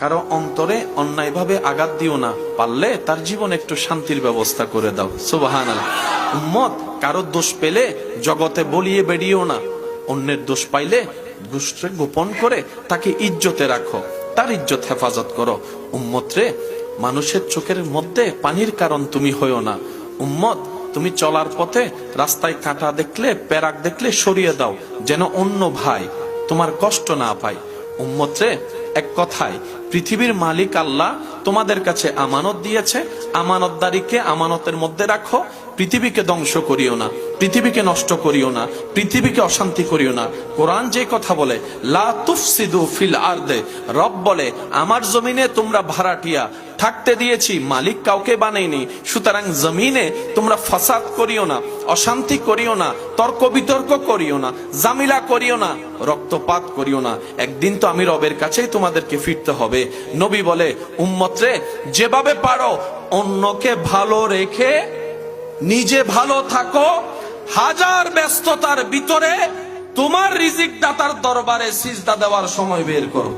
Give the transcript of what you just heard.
কারো অন্তরে অন্যায়ভাবে আঘাত দিও না, পারলে তার জীবন একটু শান্তির ব্যবস্থা করে দাও। সুবহানাল্লাহ। উম্মত, কারো দোষ পেলে জগতে বলিয়ে বেরিয়েও না, অন্যের দোষ পাইলে দোষকে গোপন করে তাকে ইজ্জতে রাখো, তার ইজ্জত হেফাজত করো। উম্মত রে, মানুষের চোখের মধ্যে পানির কারণ তুমি হইও না। উম্মত, তুমি চলার পথে রাস্তায় কাঁটা দেখলে, পেরাক দেখলে সরিয়ে দাও, যেন অন্য ভাই তোমার কষ্ট না পায়। উম্মত রে, এক কথায় পৃথিবীর মালিক আল্লাহ তোমাদের কাছে আমানত দিয়েছে, আমানতদারিকে আমানতের মধ্যে রাখো। পৃথিবীকে ধ্বংস করিও না, পৃথিবীকে নষ্ট করিও না, পৃথিবীকে অশান্তি করিও না। কোরআন যে কথা বলে, লা তুফসিদু ফিল আরদে, রব বলে আমার জমিনে তোমরা ভাড়াটিয়া থাকতে দিয়েছি, মালিক কাউকে বানাইনি। সুতরাং জমিনে তোমরা ফাসাদ করিও না, অশান্তি করিও না, তর্ক বিতর্ক করিও না, জামিলা করিও না, রক্তপাত করিও না। একদিন তো আমি রবের কাছেই তোমাদেরকে ফিরতে হবে। নবী বলে, উম্মত রে, যেভাবে পারো অন্যকে ভালো রেখে নিজে ভালো থাকো। হাজার ব্যস্ততার ভিতরে তোমার রিজিক দাতার দরবারে সিজদা দেওয়ার সময় বের করো।